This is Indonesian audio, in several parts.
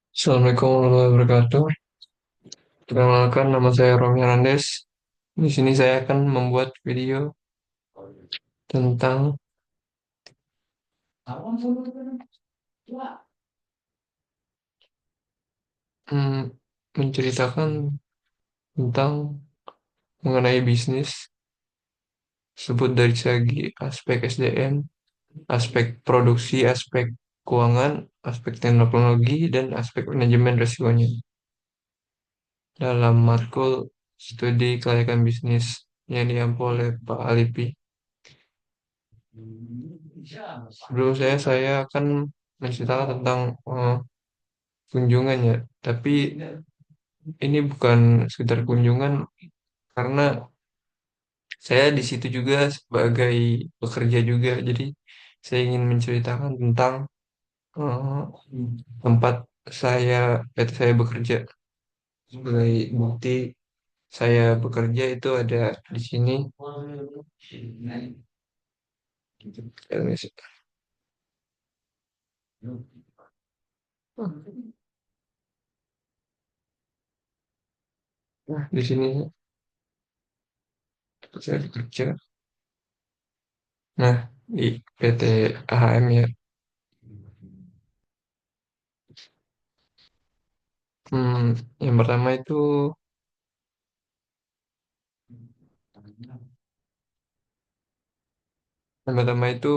Assalamualaikum warahmatullahi wabarakatuh. Perkenalkan, nama saya Romi Hernandez. Di sini saya akan membuat video tentang hmm, menceritakan tentang mengenai bisnis, sebut dari segi aspek SDM, aspek produksi, aspek keuangan, aspek teknologi, dan aspek manajemen risikonya. Dalam matkul studi kelayakan bisnis yang diampu oleh Pak Alipi. Sebelum saya akan menceritakan tentang kunjungan ya. Tapi ini bukan sekedar kunjungan karena saya di situ juga sebagai pekerja juga. Jadi saya ingin menceritakan tentang eh, tempat saya PT saya bekerja. Sebagai bukti saya bekerja itu ada di sini. Nah, di sini tempat saya bekerja. Nah, di PT AHM ya. Hmm, yang pertama itu yang pertama itu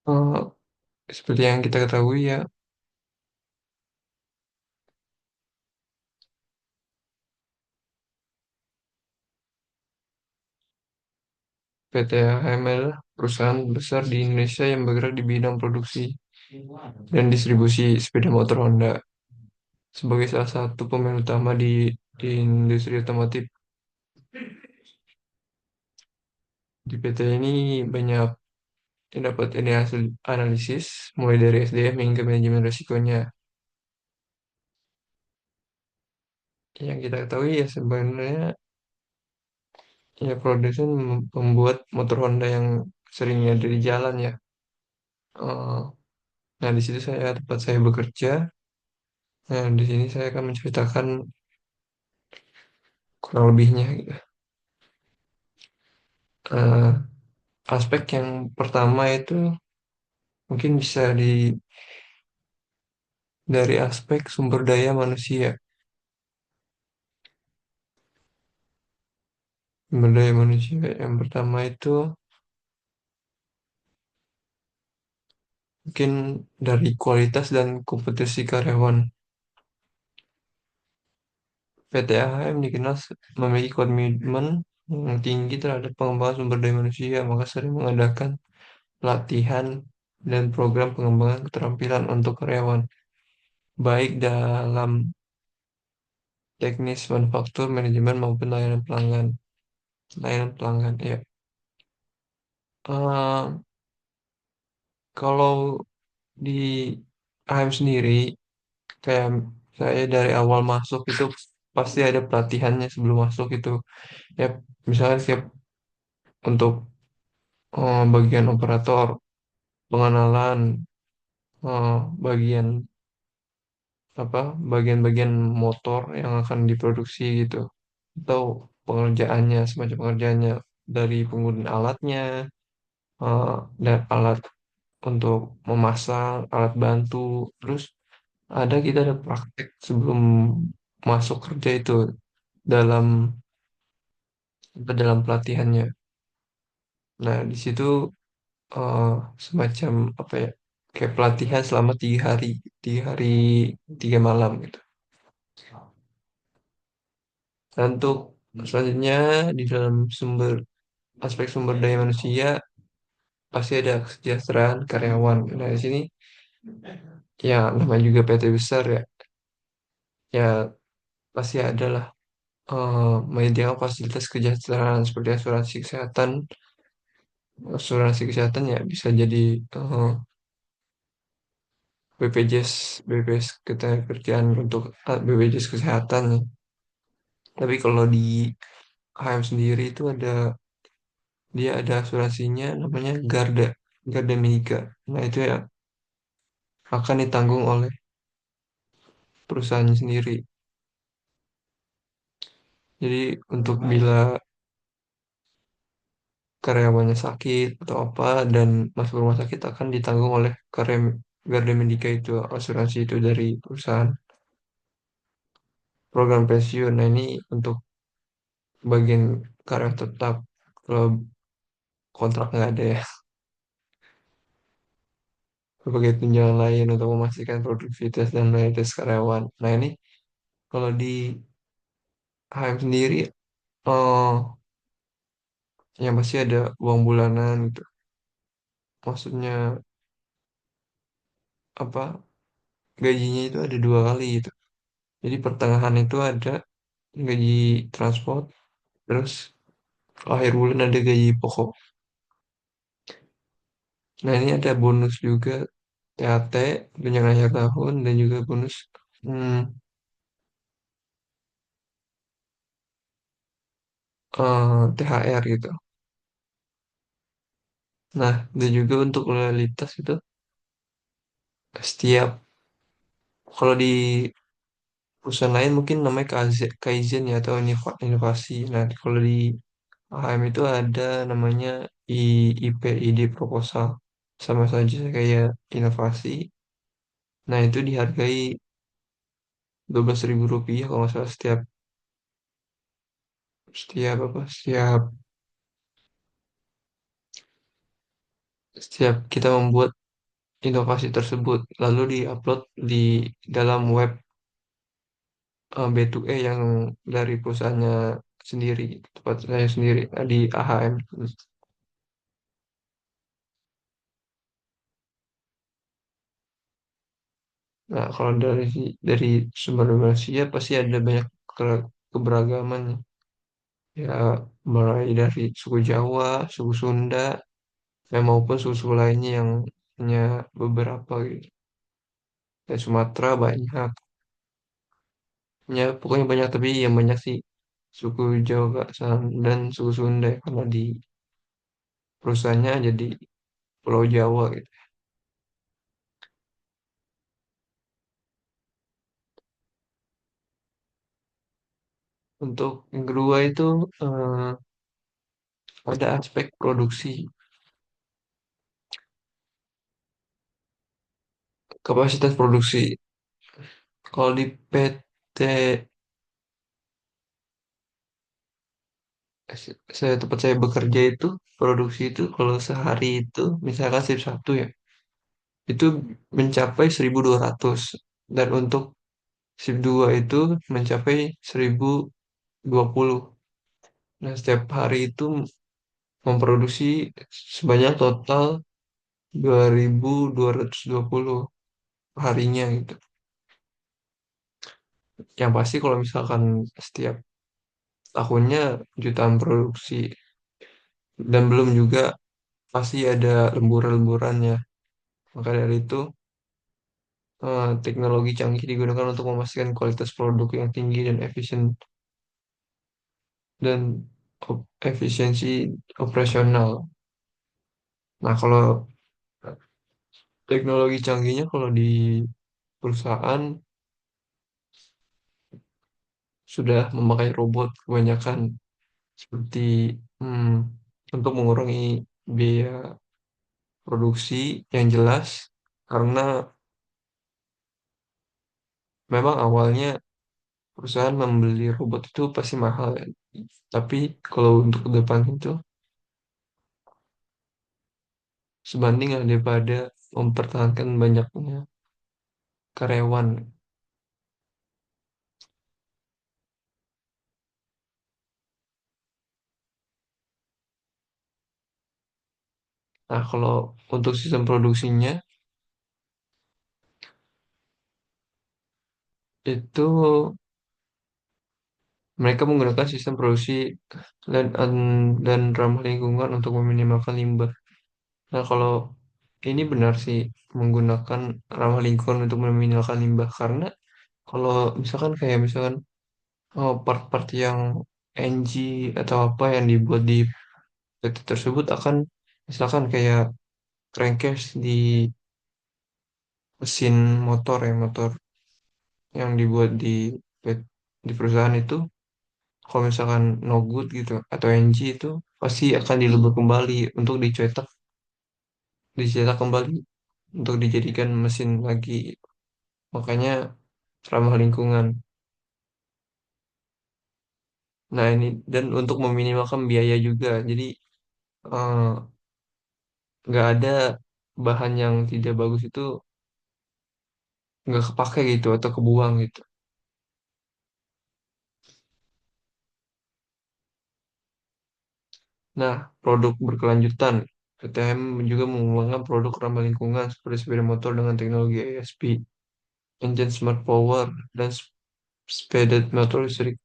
eh, seperti yang kita ketahui ya, PT AHM adalah perusahaan besar di Indonesia yang bergerak di bidang produksi dan distribusi sepeda motor Honda. Sebagai salah satu pemain utama di industri otomotif, di PT ini banyak yang dapat ini hasil analisis, mulai dari SDM hingga manajemen risikonya. Yang kita ketahui ya sebenarnya ya produsen membuat motor Honda yang sering ada di jalan ya. Eh, nah di situ saya tempat saya bekerja. Nah di sini saya akan menceritakan kurang lebihnya gitu. Eh, Aspek yang pertama itu mungkin bisa dari aspek sumber daya manusia. Sumber daya manusia yang pertama itu mungkin dari kualitas dan kompetensi karyawan. PT AHM dikenal memiliki komitmen yang tinggi terhadap pengembangan sumber daya manusia, maka sering mengadakan pelatihan dan program pengembangan keterampilan untuk karyawan, baik dalam teknis manufaktur, manajemen maupun layanan pelanggan. Layanan pelanggan, ya. Eh, Kalau di AHM sendiri, kayak saya dari awal masuk itu pasti ada pelatihannya sebelum masuk itu. Ya, misalnya siap untuk bagian operator, pengenalan, bagian apa, bagian-bagian motor yang akan diproduksi gitu, atau pengerjaannya, semacam pengerjaannya dari penggunaan alatnya, eh, dan alat untuk memasang, alat bantu, terus kita ada praktek sebelum masuk kerja itu dalam dalam pelatihannya. Nah, di situ eh, semacam apa ya, kayak pelatihan selama 3 hari, 3 hari 3 malam gitu. Dan untuk selanjutnya di dalam aspek sumber daya manusia pasti ada kesejahteraan karyawan. Nah, di sini ya namanya juga PT besar ya, ya pasti ada lah menyediakan fasilitas kesejahteraan seperti asuransi kesehatan ya bisa jadi eh, BPJS BPJS ketenagakerjaan untuk BPJS kesehatan ya. Tapi kalau di HM sendiri itu dia ada asuransinya namanya Garda Mega. Nah, itu ya akan ditanggung oleh perusahaannya sendiri. Jadi untuk bila karyawannya sakit atau apa dan masuk rumah sakit akan ditanggung oleh Garda Medica itu, asuransi itu dari perusahaan program pensiun. Nah, ini untuk bagian karyawan tetap. Kalau kontrak nggak ada ya. Berbagai tunjangan lain untuk memastikan produktivitas dan loyalitas karyawan. Nah, ini kalau di HM sendiri, oh, yang pasti ada uang bulanan gitu. Maksudnya apa? Gajinya itu ada dua kali gitu. Jadi pertengahan itu ada gaji transport, terus akhir bulan ada gaji pokok. Nah, ini ada bonus juga THT, tunjangan akhir tahun, dan juga bonus hmm, THR gitu. Nah, dan juga untuk loyalitas itu setiap kalau di perusahaan lain mungkin namanya Kaizen ya atau inovasi. Nah, kalau di AHM itu ada namanya IPID proposal. Sama saja kayak inovasi. Nah, itu dihargai Rp12.000 kalau nggak salah setiap kita membuat inovasi tersebut lalu diupload di dalam web B2E yang dari perusahaannya sendiri, tempat saya sendiri di AHM. Nah, kalau dari sumber manusia pasti ada banyak keberagaman ya, mulai dari suku Jawa, suku Sunda, ya maupun suku-suku lainnya yang hanya beberapa gitu. Ya, Sumatera banyak, ya pokoknya banyak tapi yang banyak sih suku Jawa dan suku Sunda ya, karena di perusahaannya jadi Pulau Jawa gitu. Untuk yang kedua itu ada aspek produksi, kapasitas produksi. Kalau di PT tempat saya bekerja itu produksi itu kalau sehari itu misalkan shift satu ya itu mencapai 1.200 dan untuk shift 2 itu mencapai 1.020. Nah, setiap hari itu memproduksi sebanyak total 2.220 harinya gitu. Yang pasti kalau misalkan setiap tahunnya jutaan produksi dan belum juga pasti ada lemburan-lemburannya. Maka dari itu teknologi canggih digunakan untuk memastikan kualitas produk yang tinggi dan efisiensi operasional. Nah, kalau teknologi canggihnya kalau di perusahaan sudah memakai robot kebanyakan seperti hmm, untuk mengurangi biaya produksi yang jelas karena memang awalnya perusahaan membeli robot itu pasti mahal ya. Tapi kalau untuk ke depan itu sebanding lah daripada mempertahankan banyaknya karyawan. Nah, kalau untuk sistem produksinya itu mereka menggunakan sistem produksi dan ramah lingkungan untuk meminimalkan limbah. Nah, kalau ini benar sih menggunakan ramah lingkungan untuk meminimalkan limbah karena kalau misalkan part-part yang NG atau apa yang dibuat di PT tersebut akan misalkan kayak crankcase di mesin motor ya motor yang dibuat di perusahaan itu kalau misalkan no good gitu atau NG itu pasti akan dilebur kembali untuk dicetak kembali untuk dijadikan mesin lagi. Makanya ramah lingkungan. Nah ini dan untuk meminimalkan biaya juga. Jadi eh, nggak ada bahan yang tidak bagus itu nggak kepake gitu atau kebuang gitu. Nah, produk berkelanjutan. PTM juga mengembangkan produk ramah lingkungan seperti sepeda motor dengan teknologi ASP, engine smart power, dan sepeda motor listrik.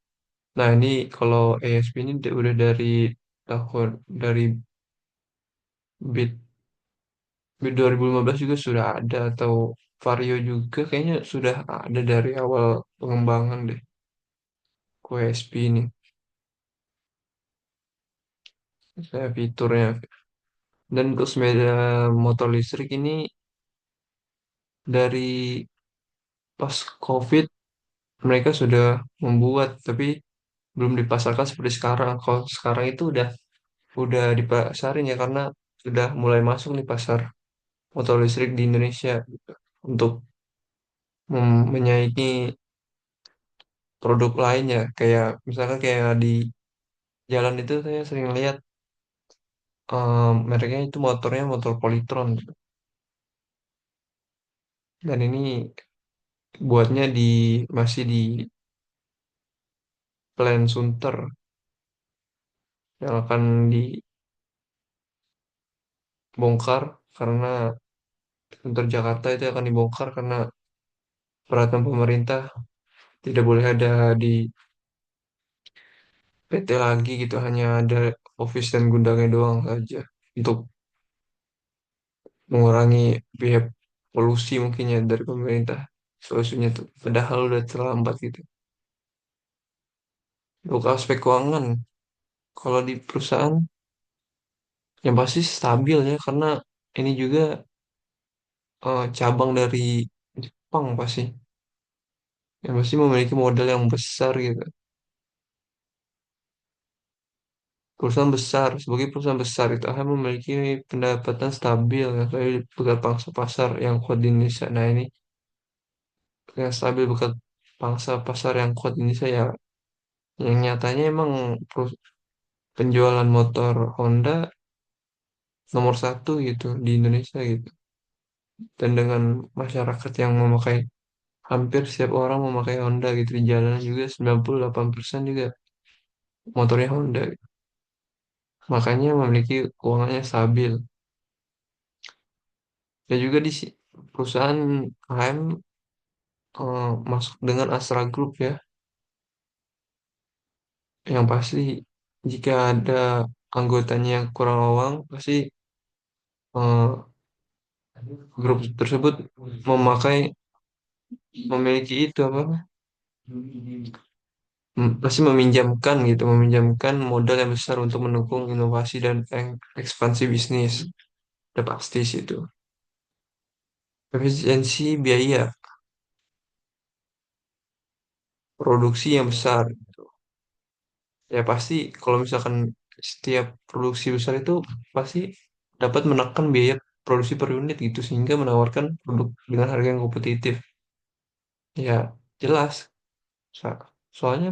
Nah, ini kalau ASP ini udah dari bit, bit 2015 juga sudah ada atau Vario juga kayaknya sudah ada dari awal pengembangan deh ke ASP ini. Saya fiturnya. Dan untuk sepeda motor listrik ini dari pas COVID mereka sudah membuat tapi belum dipasarkan seperti sekarang. Kalau sekarang itu udah dipasarin ya karena sudah mulai masuk nih pasar motor listrik di Indonesia gitu. Untuk menyaingi produk lainnya kayak misalkan kayak di jalan itu saya sering lihat mereknya itu motornya motor Polytron gitu. Dan ini buatnya masih di Plan Sunter yang akan dibongkar karena Sunter Jakarta itu akan dibongkar karena peraturan pemerintah tidak boleh ada di PT lagi gitu hanya ada office dan gudangnya doang saja untuk mengurangi biaya polusi mungkin ya dari pemerintah solusinya tuh padahal udah terlambat gitu untuk aspek keuangan kalau di perusahaan yang pasti stabil ya karena ini juga cabang dari Jepang pasti yang pasti memiliki modal yang besar gitu perusahaan besar sebagai perusahaan besar itu akan memiliki pendapatan stabil ya dari bekat pangsa pasar yang kuat di Indonesia. Nah ini yang stabil bekat pangsa pasar yang kuat di Indonesia ya yang nyatanya emang penjualan motor Honda nomor satu gitu di Indonesia gitu. Dan dengan masyarakat yang memakai hampir setiap orang memakai Honda gitu di jalanan juga 98% juga motornya Honda. Gitu. Makanya memiliki keuangannya stabil. Dan juga perusahaan AM masuk dengan Astra Group ya, yang pasti jika ada anggotanya yang kurang uang, pasti eh, grup tersebut memakai memiliki itu apa? Pasti meminjamkan gitu, meminjamkan modal yang besar untuk mendukung inovasi dan ekspansi bisnis. Udah pasti sih itu. Efisiensi biaya, produksi yang besar. Ya pasti kalau misalkan setiap produksi besar itu pasti dapat menekan biaya produksi per unit gitu sehingga menawarkan produk dengan harga yang kompetitif. Ya jelas. Soalnya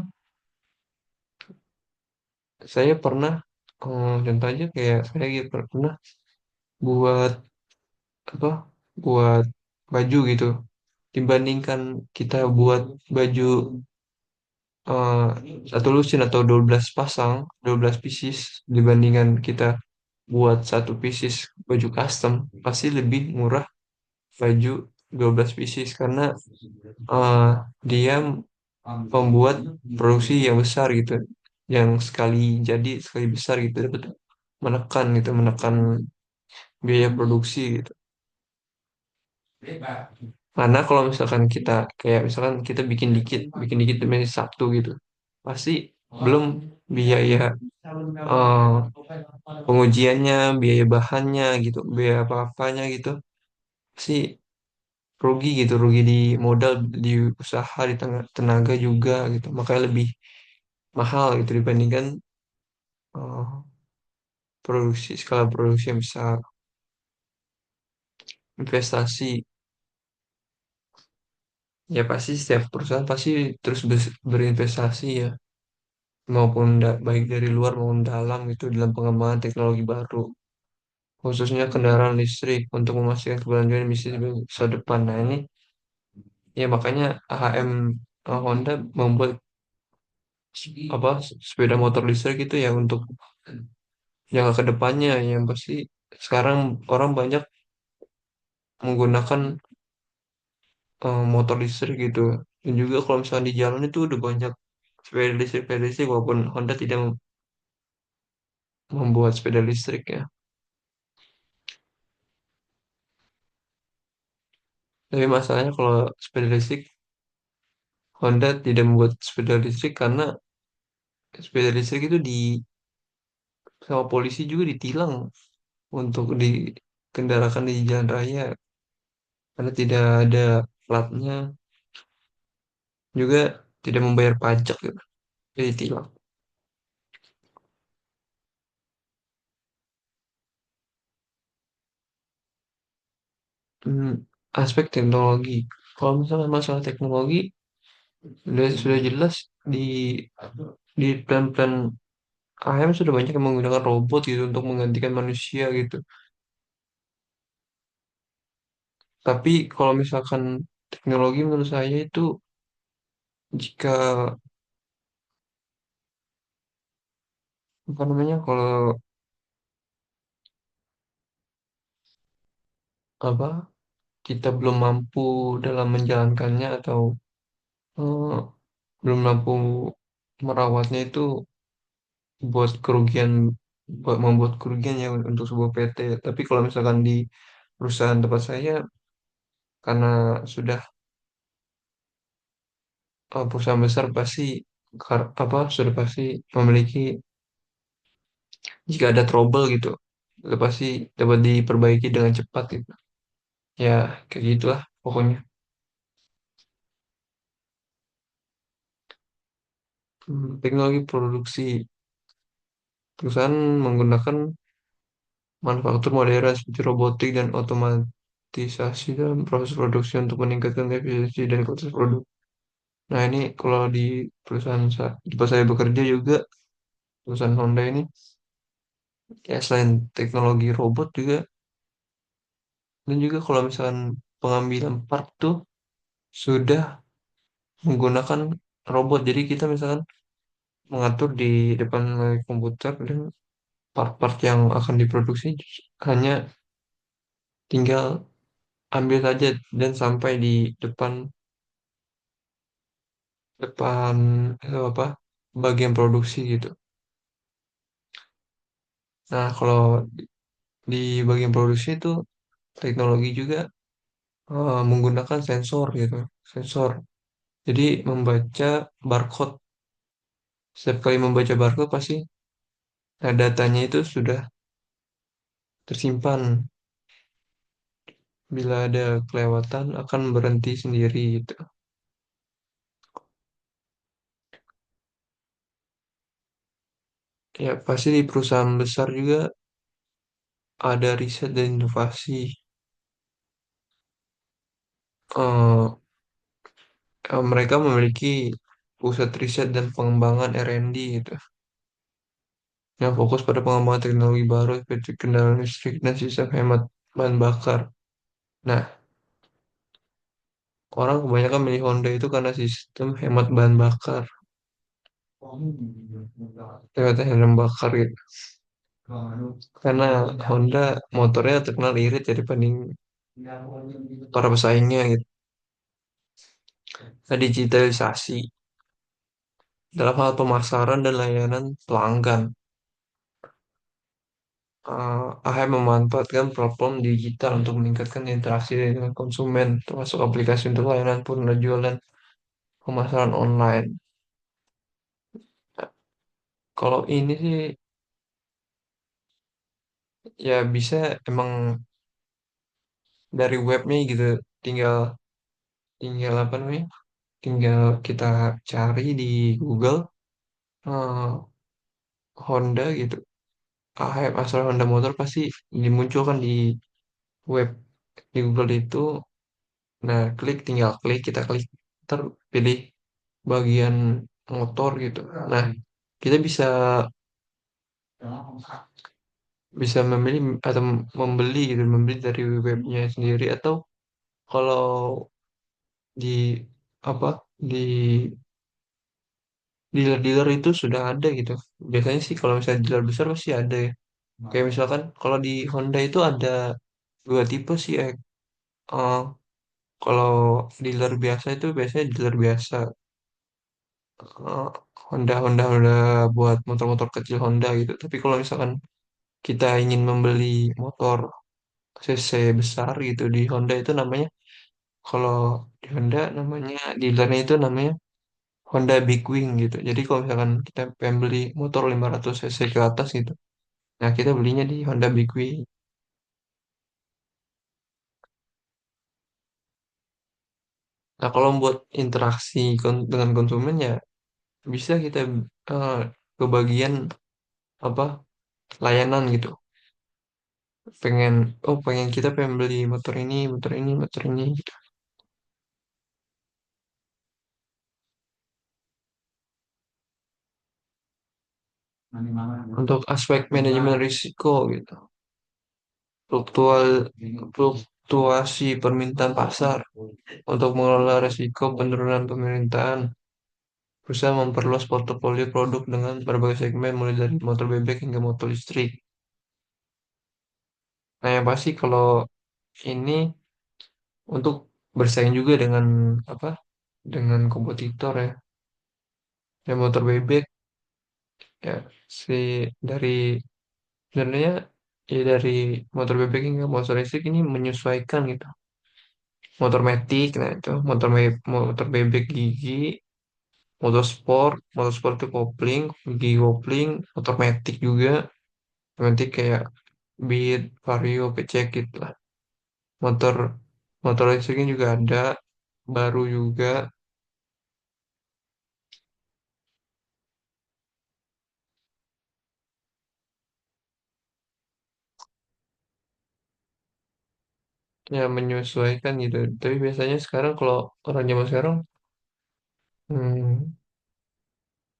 saya pernah contoh aja kayak saya gitu pernah buat apa buat baju gitu dibandingkan kita buat baju eh, satu lusin atau 12 pasang 12 pieces dibandingkan kita buat satu pieces baju custom pasti lebih murah baju 12 pieces karena eh, dia membuat produksi yang besar gitu yang sekali jadi sekali besar gitu dapat menekan biaya produksi gitu karena kalau misalkan kita kayak misalkan kita bikin dikit demi satu gitu pasti belum biaya eh, pengujiannya, biaya bahannya gitu, biaya apa-apanya gitu, sih rugi gitu, rugi di modal, di usaha, di tenaga juga gitu. Makanya lebih mahal gitu dibandingkan eh, skala produksi yang besar, investasi. Ya pasti setiap perusahaan pasti terus berinvestasi ya, maupun baik dari luar maupun dalam itu dalam pengembangan teknologi baru, khususnya kendaraan listrik untuk memastikan keberlanjutan bisnis di masa depan. Nah ini ya makanya AHM Honda membuat apa sepeda motor listrik itu ya untuk jangka ke depannya yang pasti sekarang orang banyak menggunakan motor listrik gitu. Dan juga kalau misalnya di jalan itu udah banyak sepeda listrik walaupun Honda tidak membuat sepeda listrik ya. Tapi masalahnya kalau sepeda listrik, Honda tidak membuat sepeda listrik karena sepeda listrik itu sama polisi juga ditilang untuk dikendarakan di jalan raya karena tidak ada platnya, juga tidak membayar pajak gitu. Jadi ditilang. Hmm, aspek teknologi. Kalau misalnya masalah teknologi, sudah jelas di plan-plan AIM sudah banyak yang menggunakan robot gitu untuk menggantikan manusia gitu. Tapi kalau misalkan teknologi menurut saya itu jika apa namanya kalau apa kita belum mampu dalam menjalankannya atau eh, belum mampu merawatnya itu buat kerugian membuat kerugian ya untuk sebuah PT. Tapi kalau misalkan di perusahaan tempat saya karena sudah perusahaan besar pasti sudah pasti memiliki jika ada trouble gitu itu pasti dapat diperbaiki dengan cepat gitu. Ya kayak gitulah pokoknya. Teknologi produksi perusahaan menggunakan manufaktur modern seperti robotik dan otomatisasi dalam proses produksi untuk meningkatkan efisiensi dan kualitas produk. Nah ini kalau di tempat saya bekerja juga, perusahaan Honda ini, ya selain teknologi robot juga, dan juga kalau misalkan pengambilan part tuh sudah menggunakan robot. Jadi kita misalkan mengatur di depan layar komputer dan part-part yang akan diproduksi hanya tinggal ambil saja dan sampai di depan depan apa bagian produksi gitu. Nah, kalau di bagian produksi itu teknologi juga menggunakan sensor gitu, sensor. Jadi membaca barcode. Setiap kali membaca barcode pasti datanya itu sudah tersimpan. Bila ada kelewatan akan berhenti sendiri gitu. Ya pasti di perusahaan besar juga ada riset dan inovasi. Eh, Mereka memiliki pusat riset dan pengembangan R&D gitu, yang fokus pada pengembangan teknologi baru seperti kendaraan listrik dan sistem hemat bahan bakar. Nah, orang kebanyakan milih Honda itu karena sistem hemat bahan bakar, hemat bahan bakar gitu. Karena Honda motornya terkenal irit ya dibanding para pesaingnya gitu. Nah, digitalisasi dalam hal pemasaran dan layanan pelanggan. AHM memanfaatkan platform digital untuk meningkatkan interaksi dengan konsumen, termasuk aplikasi untuk layanan penjualan pemasaran online. Kalau ini sih ya bisa emang dari webnya gitu. Tinggal tinggal apa namanya? Tinggal kita cari di Google eh, Honda gitu. Asal Honda Motor pasti dimunculkan di web di Google itu. Nah, tinggal klik, kita klik, terpilih bagian motor gitu. Nah, kita bisa bisa memilih atau membeli gitu, membeli dari webnya sendiri atau kalau di apa di dealer-dealer itu sudah ada gitu. Biasanya sih kalau misalnya dealer besar pasti ada ya. Kayak misalkan kalau di Honda itu ada dua tipe sih. Eh, kalau dealer biasa itu biasanya dealer biasa. eh, Honda buat motor-motor kecil Honda gitu. Tapi kalau misalkan kita ingin membeli motor cc besar gitu di Honda itu namanya, kalau di Honda namanya, dealernya itu namanya Honda Big Wing gitu. Jadi kalau misalkan kita pengen beli motor 500 cc ke atas gitu, nah kita belinya di Honda Big Wing. Nah kalau buat interaksi dengan konsumen ya bisa kita eh, ke bagian apa, layanan gitu. Pengen kita pengen beli motor ini, motor ini, motor ini gitu. Untuk aspek manajemen risiko gitu. Fluktual, Fluktuasi permintaan pasar. Untuk mengelola risiko penurunan pemerintahan, perusahaan memperluas portofolio produk dengan berbagai segmen mulai dari motor bebek hingga motor listrik. Nah, yang pasti kalau ini untuk bersaing juga dengan apa? Dengan kompetitor ya. Ya motor bebek ya si dari sebenarnya ya dari motor bebek hingga motor listrik ini menyesuaikan gitu. Motor Matic, nah itu motor bebek gigi, motor sport itu kopling, gigi kopling, motor Matic juga, Matic kayak Beat, Vario, PCX gitu lah. Motor motor listriknya juga ada, baru juga, ya menyesuaikan gitu. Tapi biasanya sekarang kalau orang zaman sekarang hmm,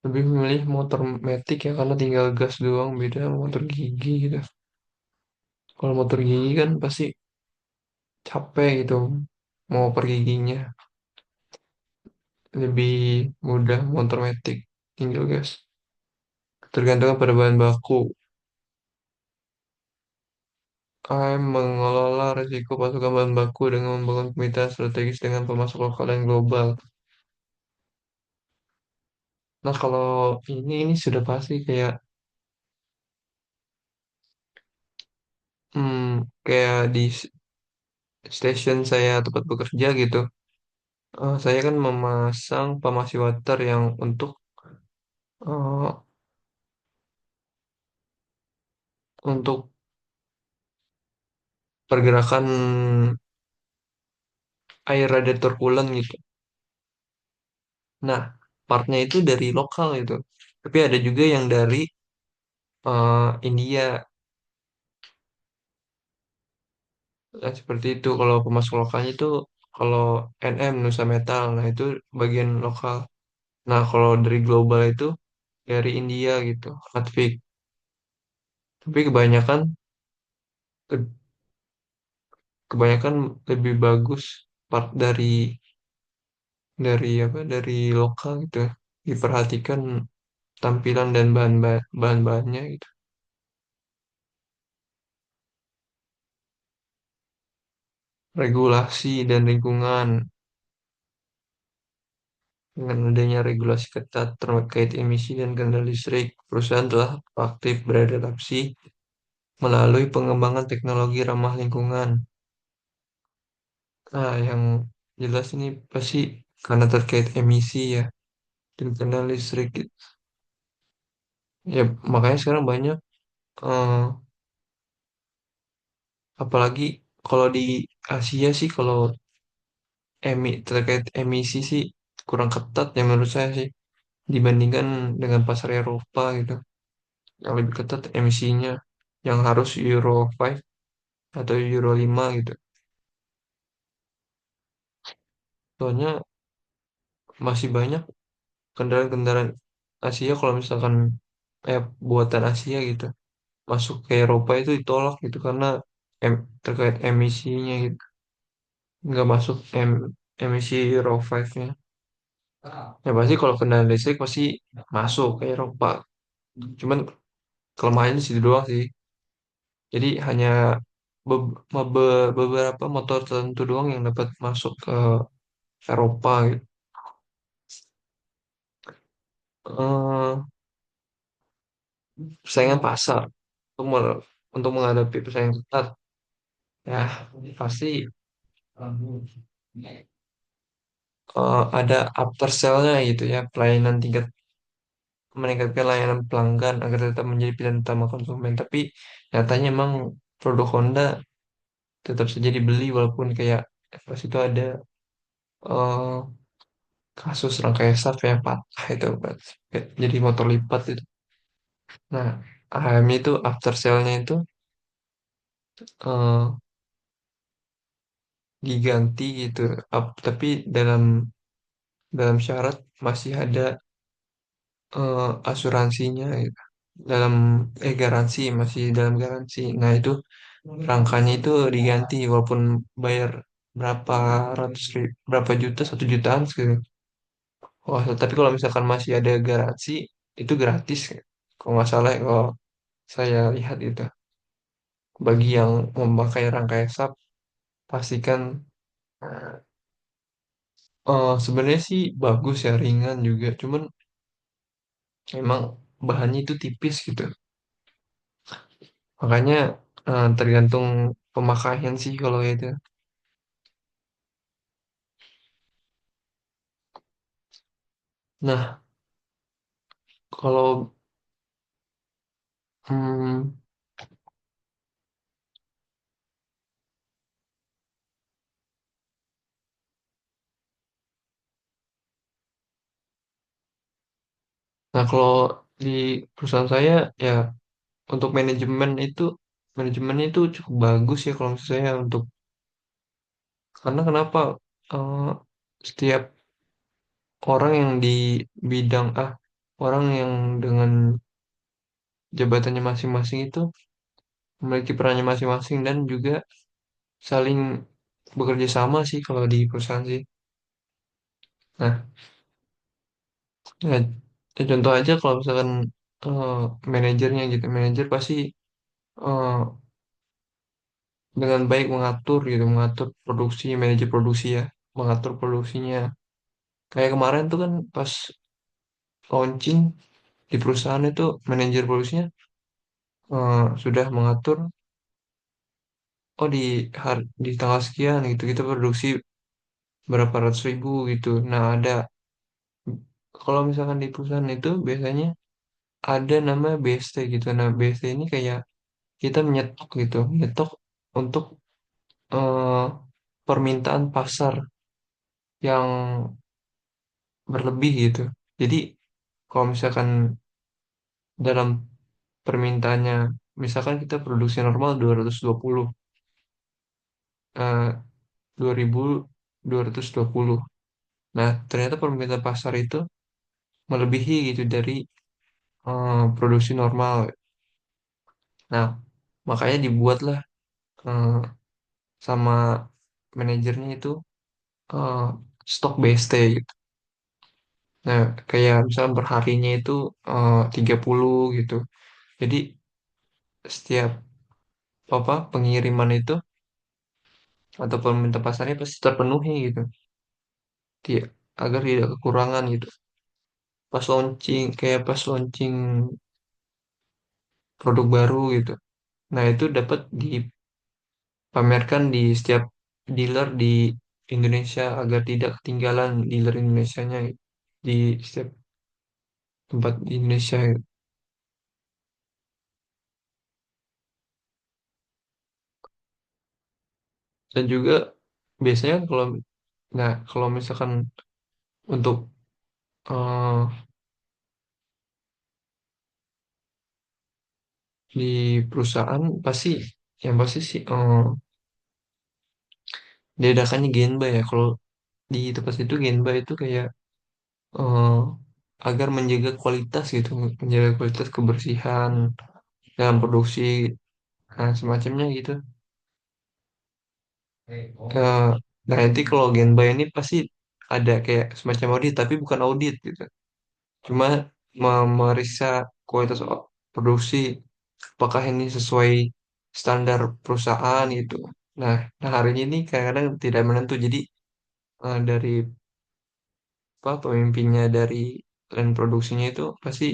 lebih memilih motor Matic ya karena tinggal gas doang, beda sama motor gigi gitu. Kalau motor gigi kan pasti capek gitu mau pergi giginya, lebih mudah motor Matic tinggal gas. Tergantung pada bahan baku. KM mengelola risiko pasokan bahan baku dengan membangun kemitraan strategis dengan pemasok lokal dan global. Nah, kalau ini sudah pasti kayak kayak di stasiun saya tempat bekerja gitu. Saya kan memasang pemasi water yang eh, untuk pergerakan air radiator coolant gitu. Nah, partnya itu dari lokal itu. Tapi ada juga yang dari India. Nah, seperti itu. Kalau pemasok lokalnya itu kalau NM Nusa Metal, nah itu bagian lokal. Nah, kalau dari global itu dari India gitu, Advik. Tapi kebanyakan lebih bagus part dari lokal gitu. Diperhatikan tampilan dan bahan-bahannya gitu. Regulasi dan lingkungan. Dengan adanya regulasi ketat terkait emisi dan kendali listrik, perusahaan telah aktif beradaptasi melalui pengembangan teknologi ramah lingkungan. Nah, yang jelas ini pasti karena terkait emisi ya dan kendali listrik gitu. Ya makanya sekarang banyak, eh, apalagi kalau di Asia sih, kalau terkait emisi sih kurang ketat ya menurut saya sih, dibandingkan dengan pasar Eropa gitu, yang lebih ketat emisinya, yang harus Euro 5 atau Euro 5 gitu. Soalnya masih banyak kendaraan-kendaraan Asia, kalau misalkan buatan Asia gitu masuk ke Eropa itu ditolak gitu, karena terkait emisinya gitu, nggak masuk emisi Euro 5-nya. Ya pasti kalau kendaraan listrik pasti masuk ke Eropa. Cuman kelemahannya di situ doang sih. Jadi hanya beberapa motor tertentu doang yang dapat masuk ke Eropa gitu. Eh, Persaingan pasar untuk untuk menghadapi persaingan ketat, ya pasti ada after sale-nya gitu ya, pelayanan tingkat, meningkatkan layanan pelanggan agar tetap menjadi pilihan utama konsumen. Tapi nyatanya emang produk Honda tetap saja dibeli, walaupun kayak pas itu ada eh, kasus rangkai saf yang patah itu, Pak. Kayak jadi motor lipat itu. Nah, AHM itu after sale-nya itu eh, diganti gitu. Tapi dalam dalam syarat masih ada asuransinya gitu. Dalam garansi, masih dalam garansi. Nah, itu rangkanya itu diganti walaupun bayar berapa berapa juta, 1 jutaan gitu. Wah, tapi kalau misalkan masih ada garansi itu gratis ya. Kalau nggak salah ya, kalau saya lihat itu, bagi yang memakai rangkai SAP, pastikan sebenarnya sih bagus ya, ringan juga. Cuman emang bahannya itu tipis gitu. Makanya tergantung pemakaian sih kalau itu. Nah, kalau hmm, nah kalau di perusahaan saya ya, untuk manajemennya itu cukup bagus ya kalau menurut saya, karena kenapa, Eh, setiap orang yang di bidang orang yang dengan jabatannya masing-masing itu memiliki perannya masing-masing, dan juga saling bekerja sama sih kalau di perusahaan sih. Nah, ya, ya contoh aja kalau misalkan eh, manajernya gitu, manajer pasti eh, dengan baik mengatur gitu, mengatur produksi, manajer produksi ya, mengatur produksinya. Kayak kemarin tuh kan pas launching di perusahaan itu, manajer produksinya sudah mengatur, oh di tanggal sekian gitu kita produksi berapa ratus ribu gitu. Nah, kalau misalkan di perusahaan itu biasanya ada nama BST gitu. Nah, BST ini kayak kita menyetok gitu, menyetok untuk eh, permintaan pasar yang berlebih gitu. Jadi kalau misalkan dalam permintaannya, misalkan kita produksi normal 220, eh, 2220. Nah, ternyata permintaan pasar itu melebihi gitu dari produksi normal. Nah, makanya dibuatlah eh, sama manajernya itu eh, stok BST gitu. Nah, kayak misalnya perharinya itu 30 gitu. Jadi setiap pengiriman itu atau permintaan pasarnya pasti terpenuhi gitu. Ti- Agar tidak kekurangan gitu. Pas launching produk baru gitu. Nah, itu dapat dipamerkan di setiap dealer di Indonesia agar tidak ketinggalan dealer Indonesianya di setiap tempat di Indonesia gitu. Dan juga biasanya kalau misalkan untuk eh, di perusahaan pasti yang pasti sih diadakannya Genba ya. Kalau di tempat itu Genba itu kayak eh, agar menjaga kualitas gitu, menjaga kualitas kebersihan dalam produksi, nah, semacamnya gitu. Eh, nah nanti kalau Genba ini pasti ada kayak semacam audit, tapi bukan audit gitu. Cuma memeriksa kualitas produksi, apakah ini sesuai standar perusahaan gitu. Nah, hari ini kadang-kadang tidak menentu. Jadi dari apa pemimpinnya dari line produksinya itu pasti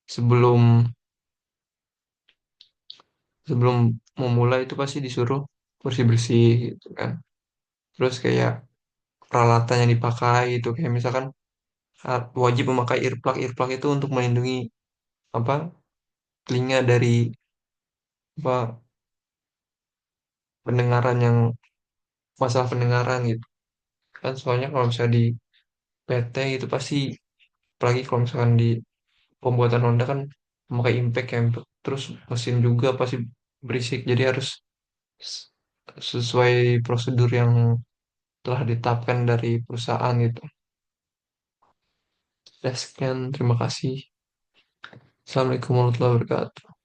sebelum sebelum memulai itu pasti disuruh bersih-bersih gitu kan. Terus kayak peralatan yang dipakai itu kayak misalkan wajib memakai earplug. Earplug itu untuk melindungi apa telinga dari apa pendengaran yang masalah pendengaran gitu kan. Soalnya kalau misalnya di PT itu pasti, apalagi kalau misalkan di pembuatan Honda kan memakai impact ya, terus mesin juga pasti berisik, jadi harus s- sesuai prosedur yang telah ditetapkan dari perusahaan gitu. Ya, sekian, terima kasih. Assalamualaikum warahmatullahi wabarakatuh.